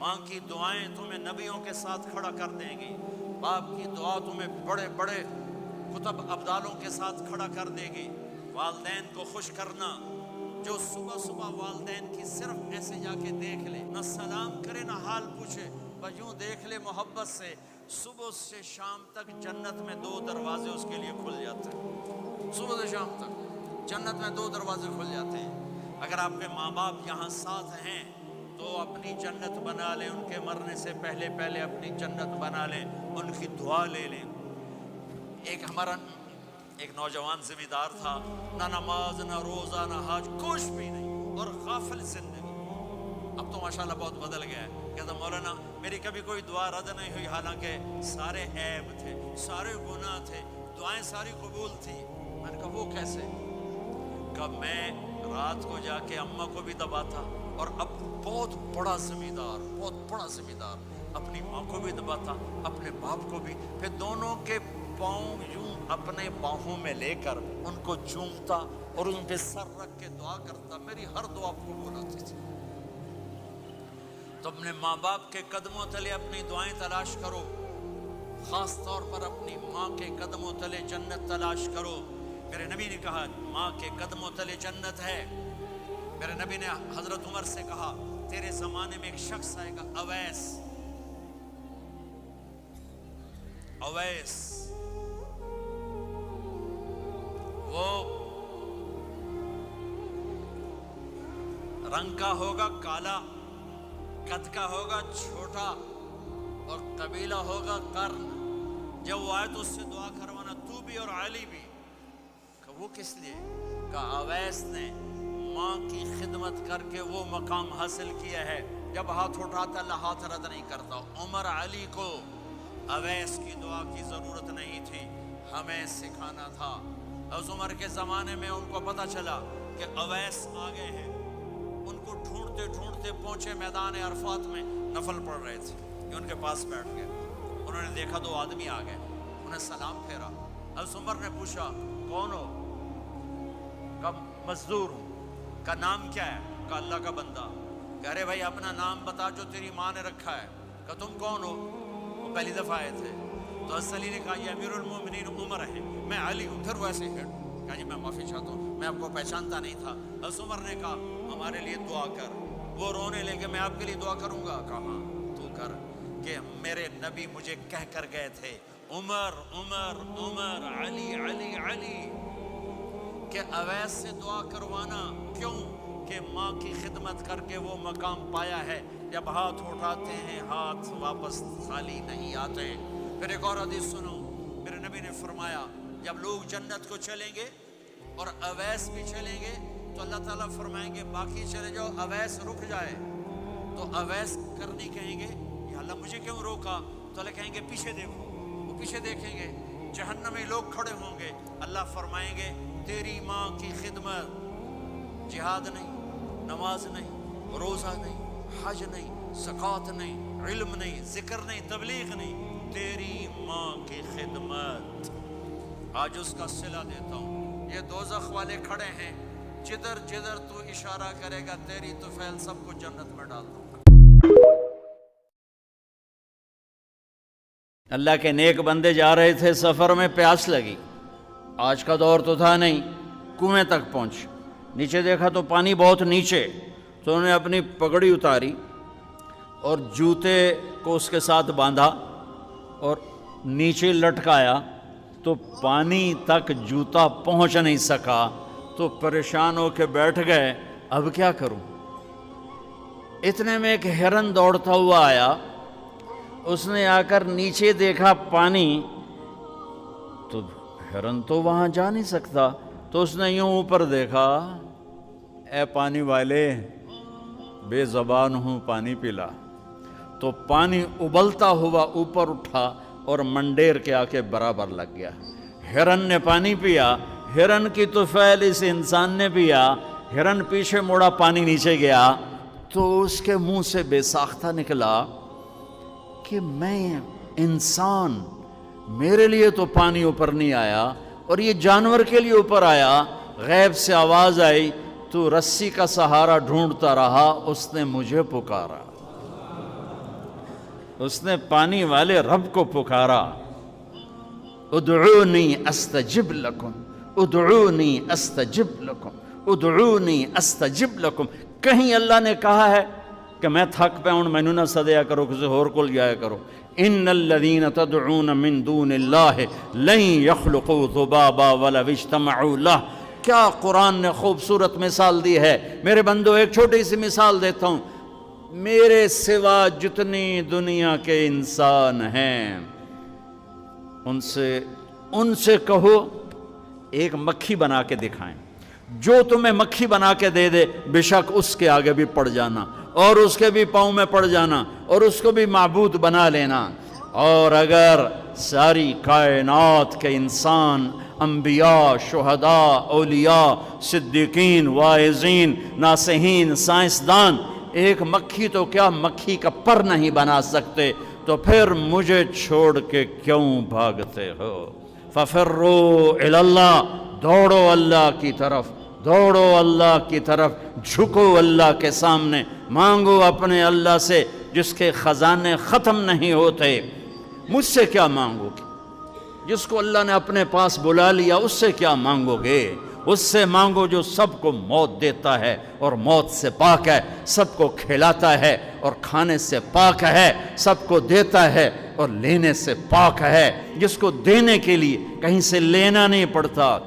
ماں کی دعائیں تمہیں نبیوں کے ساتھ کھڑا کر دیں گی، باپ کی دعا تمہیں بڑے بڑے کتب ابدالوں کے ساتھ کھڑا کر دے گی۔ والدین کو خوش کرنا، جو صبح صبح والدین کی صرف ایسے جا کے دیکھ لے، نہ سلام کرے نہ حال پوچھے، بس یوں دیکھ لے محبت سے، صبح سے شام تک جنت میں 2 دروازے اس کے لیے کھل جاتے ہیں۔ صبح سے شام تک جنت میں 2 دروازے کھل جاتے ہیں۔ اگر آپ کے ماں باپ یہاں ساتھ ہیں تو اپنی جنت بنا لیں، ان کے مرنے سے پہلے پہلے اپنی جنت بنا لیں، ان کی دعا لے لیں۔ ایک نوجوان ذمہ دار تھا، نہ نماز نہ روزہ نہ حج، کچھ بھی نہیں، اور غافل زندگی۔ اب تو ماشاءاللہ بہت بدل گیا ہے، کہتا مولانا میری کبھی کوئی دعا رد نہیں ہوئی، حالانکہ سارے عیب تھے، سارے گناہ تھے، دعائیں ساری قبول تھی۔ میں نے کہا وہ کیسے؟ کہ میں رات کو جا کے اماں کو بھی دباتا، اور اب بہت بڑا ذمہ دار اپنی ماں کو بھی دباتا، اپنے باپ کو بھی، پھر دونوں کے پاؤں یوں اپنے باہوں میں لے کر ان کو چومتا اور ان پہ سر رکھ کے دعا کرتا، میری ہر دعا قبول ہوتی تھی۔ تو اپنے ماں باپ کے قدموں تلے اپنی دعائیں تلاش کرو، خاص طور پر اپنی ماں کے قدموں تلے جنت تلاش کرو۔ میرے نبی نے کہا ماں کے قدموں تلے جنت ہے۔ میرے نبی نے حضرت عمر سے کہا تیرے زمانے میں ایک شخص آئے گا، اویس، وہ رنگ کا ہوگا کالا، قد کا ہوگا چھوٹا، اور قبیلہ ہوگا قرن۔ جب وہ آئے تو اس سے دعا کروانا، تو بھی اور علی بھی۔ کہ وہ کس لیے؟ کہ اویس نے ماں کی خدمت کر کے وہ مقام حاصل کیا ہے، جب ہاتھ اٹھاتا اللہ ہاتھ رد نہیں کرتا۔ عمر علی کو اویس کی دعا کی ضرورت نہیں تھی، ہمیں سکھانا تھا۔ اس عمر کے زمانے میں ان کو پتہ چلا کہ اویس آگے ہیں، ان کو ڈھونڈتے ڈھونڈتے پہنچے میدان عرفات میں، نفل پڑھ رہے تھے، یہ ان کے پاس بیٹھ گئے۔ انہوں نے دیکھا 2 آدمی آ گئے، انہیں سلام پھیرا۔ اس عمر نے پوچھا کون ہو؟ کہ مزدور ہوں۔ کا نام کیا ہے؟ کہ اللہ کا بندہ۔ کہ ارے بھائی اپنا نام بتا جو تیری ماں نے رکھا ہے۔ کہ تم کون ہو؟ وہ پہلی دفعہ آئے تھے۔ تو حضرت علی نے کہا یہ امیر المومنین عمر ہے، میں علی ہوں۔ پھر وہ ایسے کہا جی میں معافی چاہتا ہوں، میں آپ کو پہچانتا نہیں تھا۔ حضرت عمر نے کہا ہمارے لیے دعا کر۔ وہ رونے لگے میں آپ کے لیے دعا کروں گا؟ کہا ہاں تو کر، کہ میرے نبی مجھے کہہ کر گئے تھے عمر عمر عمر، علی علی علی، کہ اویس سے دعا کروانا۔ کیوں؟ کہ ماں کی خدمت کر کے وہ مقام پایا ہے، جب ہاتھ اٹھاتے ہیں ہاتھ واپس خالی نہیں آتے۔ پھر ایک اور حدیث سنو، میرے نبی نے فرمایا جب لوگ جنت کو چلیں گے اور اویس بھی چلیں گے تو اللہ تعالیٰ فرمائیں گے باقی چلے جاؤ، اویس رک جائے۔ تو اویس کرنی کہیں گے یا اللہ مجھے کیوں روکا؟ تو اللہ کہیں گے پیچھے دیکھو، وہ پیچھے دیکھیں گے، جہنم میں لوگ کھڑے ہوں گے، اللہ فرمائیں گے تیری ماں کی خدمت، جہاد نہیں، نماز نہیں، روزہ نہیں، حج نہیں، زکوٰۃ نہیں، علم نہیں، ذکر نہیں، تبلیغ نہیں، تیری ماں کی خدمت۔ آج اس کا صلہ دیتا ہوں۔ یہ دوزخ والے کھڑے ہیں، جدھر جدھر تو اشارہ کرے گا تیری طفیل سب کو جنت میں ڈال دوں گا۔ اللہ کے نیک بندے جا رہے تھے سفر میں، پیاس لگی، آج کا دور تو تھا نہیں، کنویں تک پہنچ، نیچے دیکھا تو پانی بہت نیچے، تو انہوں نے اپنی پگڑی اتاری اور جوتے کو اس کے ساتھ باندھا اور نیچے لٹکایا، تو پانی تک جوتا پہنچ نہیں سکا، تو پریشان ہو کے بیٹھ گئے اب کیا کروں۔ اتنے میں ایک ہرن دوڑتا ہوا آیا، اس نے آ کر نیچے دیکھا پانی، تو ہرن تو وہاں جا نہیں سکتا، تو اس نے یوں اوپر دیکھا، اے پانی والے بے زبان ہوں پانی پلا۔ تو پانی ابلتا ہوا اوپر اٹھا اور منڈیر کے آ کے برابر لگ گیا۔ ہرن نے پانی پیا، ہرن کی طفیل اس انسان نے پیا، ہرن پیچھے مڑا، پانی نیچے گیا، تو اس کے منہ سے بے ساختہ نکلا کہ میں انسان، میرے لیے تو پانی اوپر نہیں آیا اور یہ جانور کے لیے اوپر آیا۔ غیب سے آواز آئی تو رسی کا سہارا ڈھونڈتا رہا، اس نے مجھے پکارا۔ اس نے پانی والے رب کو پکارا، ادعونی استجب لکم، ادعونی استجب لکم، ادعونی استجب لکم۔ کہیں اللہ نے کہا ہے کہ میں تھک پہ ہوں مینوں نہ سدیا کرو، کسی اور کول جایا کرو؟ ان الذین تدعون من دون اللہ لن یخلقوا ذبابا ولو اجتمعوا لہ۔ کیا قرآن نے خوبصورت مثال دی ہے۔ میرے بندو ایک چھوٹی سی مثال دیتا ہوں، میرے سوا جتنی دنیا کے انسان ہیں ان سے کہو ایک مکھی بنا کے دکھائیں، جو تمہیں مکھی بنا کے دے دے بے شک اس کے آگے بھی پڑ جانا اور اس کے بھی پاؤں میں پڑ جانا اور اس کو بھی معبود بنا لینا۔ اور اگر ساری کائنات کے انسان، انبیاء، شہداء، اولیاء، صدیقین، واعظین، ناصحین، سائنسدان ایک مکھی تو کیا مکھی کا پر نہیں بنا سکتے، تو پھر مجھے چھوڑ کے کیوں بھاگتے ہو؟ ففروا الی اللہ، دوڑو اللہ کی طرف، دوڑو اللہ کی طرف، جھکو اللہ کے سامنے، مانگو اپنے اللہ سے جس کے خزانے ختم نہیں ہوتے۔ مجھ سے کیا مانگو گے؟ جس کو اللہ نے اپنے پاس بلا لیا اس سے کیا مانگو گے؟ اس سے مانگو جو سب کو موت دیتا ہے اور موت سے پاک ہے، سب کو کھلاتا ہے اور کھانے سے پاک ہے، سب کو دیتا ہے اور لینے سے پاک ہے، جس کو دینے کے لیے کہیں سے لینا نہیں پڑتا،